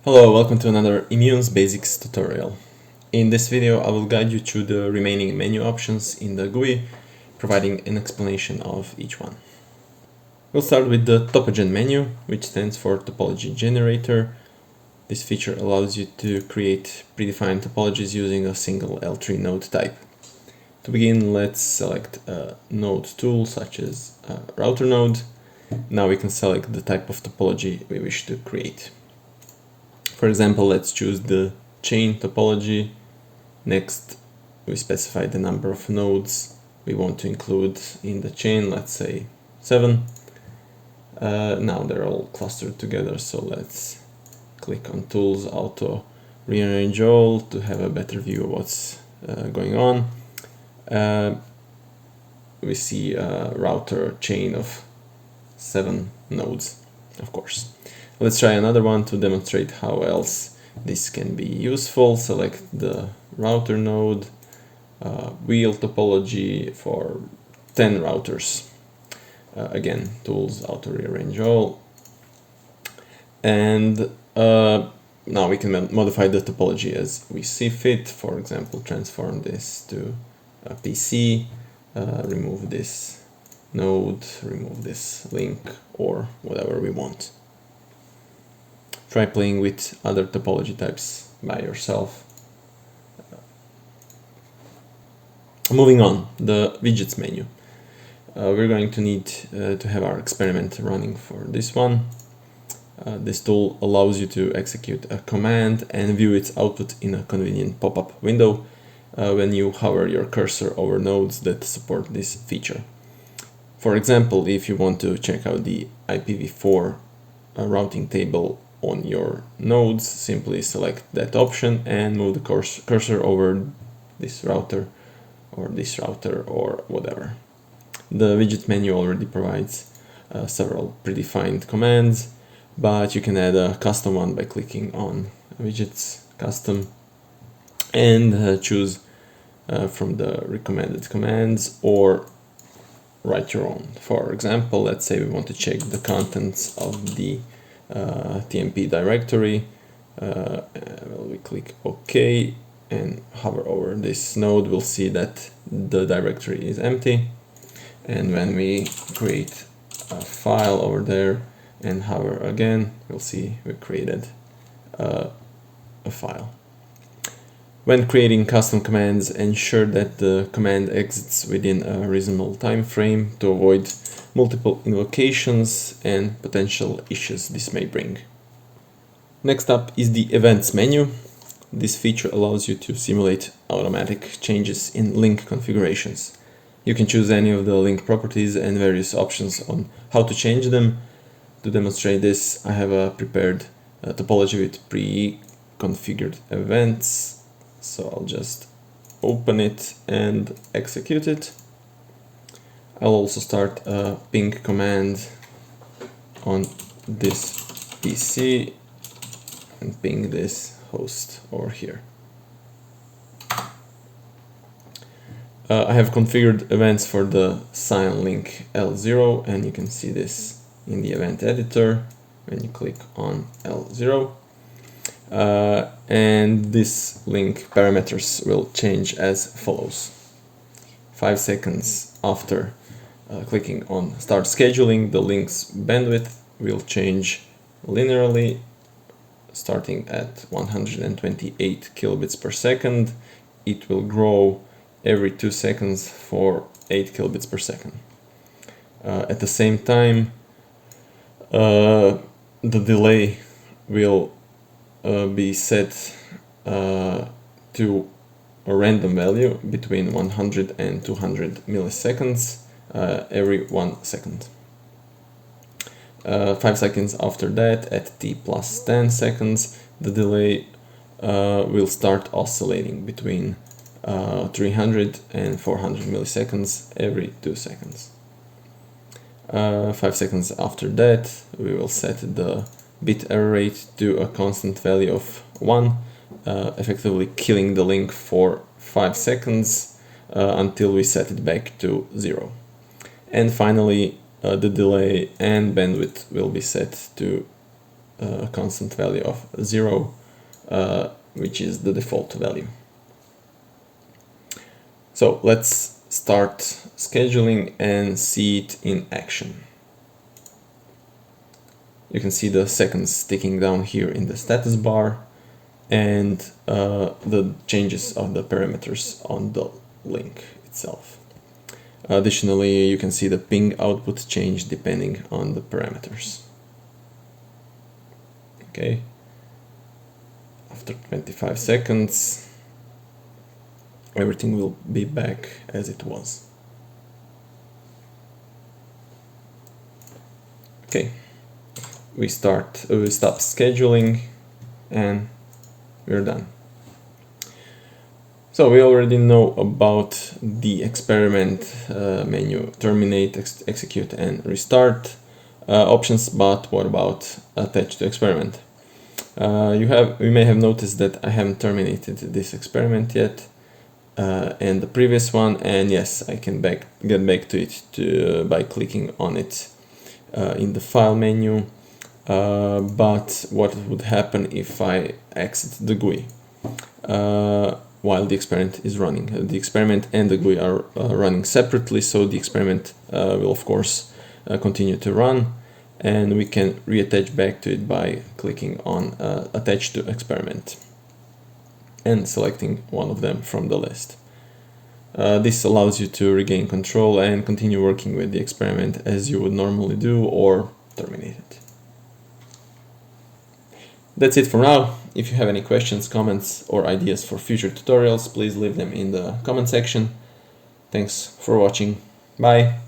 Hello, welcome to another IMUNES Basics tutorial. In this video I will guide you through the remaining menu options in the GUI, providing an explanation of each one. We'll start with the topology menu, which stands for Topology Generator. This feature allows you to create predefined topologies using a single L3 node type. To begin, let's select a node tool such as a router node. Now we can select the type of topology we wish to create. For example, let's choose the chain topology. Next, we specify the number of nodes we want to include in the chain, let's say 7. Now they're all clustered together, so let's click on Tools, Auto, Rearrange All to have a better view of what's going on. We see a router chain of 7 nodes, of course. Let's try another one to demonstrate how else this can be useful. Select the router node, wheel topology for 10 routers. Again, Tools, Auto Rearrange All. And now we can modify the topology as we see fit. For example, transform this to a PC, remove this node, remove this link, or whatever we want. Try playing with other topology types by yourself. Moving on, the widgets menu. We're going to need to have our experiment running for this one. This tool allows you to execute a command and view its output in a convenient pop-up window when you hover your cursor over nodes that support this feature. For example, if you want to check out the IPv4 routing table on your nodes, simply select that option and move the cursor over this router or whatever. The widget menu already provides several predefined commands, but you can add a custom one by clicking on widgets custom and choose from the recommended commands or write your own. For example, let's say we want to check the contents of the TMP directory. We click OK and hover over this node, we'll see that the directory is empty. And when we create a file over there and hover again, we'll see we created a file. When creating custom commands, ensure that the command exits within a reasonable time frame to avoid multiple invocations and potential issues this may bring. Next up is the events menu. This feature allows you to simulate automatic changes in link configurations. You can choose any of the link properties and various options on how to change them. To demonstrate this, I have prepared a topology with pre-configured events. So I'll just open it and execute it. I'll also start a ping command on this PC and ping this host over here. I have configured events for the sign link L0, and you can see this in the event editor when you click on L0. And this link parameters will change as follows. 5 seconds after clicking on start scheduling, the link's bandwidth will change linearly, starting at 128 kilobits per second. It will grow every 2 seconds for 8 kilobits per second. At the same time, the delay will be set to a random value between 100 and 200 milliseconds every 1 second. 5 seconds after that, at t plus 10 seconds, the delay will start oscillating between 300 and 400 milliseconds every 2 seconds. 5 seconds after that, we will set the bit error rate to a constant value of 1, effectively killing the link for 5 seconds until we set it back to 0. And finally, the delay and bandwidth will be set to a constant value of 0, which is the default value. So let's start scheduling and see it in action. You can see the seconds ticking down here in the status bar, and the changes of the parameters on the link itself. Additionally, you can see the ping output change depending on the parameters. Okay. After 25 seconds, everything will be back as it was. Okay. We stop scheduling, and we're done. So we already know about the experiment menu: terminate, execute, and restart options. But what about attach to experiment? You may have noticed that I haven't terminated this experiment yet, and the previous one. And yes, I can get back to it by clicking on it in the file menu. But what would happen if I exit the GUI while the experiment is running? The experiment and the GUI are running separately, so the experiment will of course continue to run, and we can reattach back to it by clicking on attach to experiment and selecting one of them from the list. This allows you to regain control and continue working with the experiment as you would normally do, or terminate it. That's it for now. If you have any questions, comments, or ideas for future tutorials, please leave them in the comment section. Thanks for watching. Bye.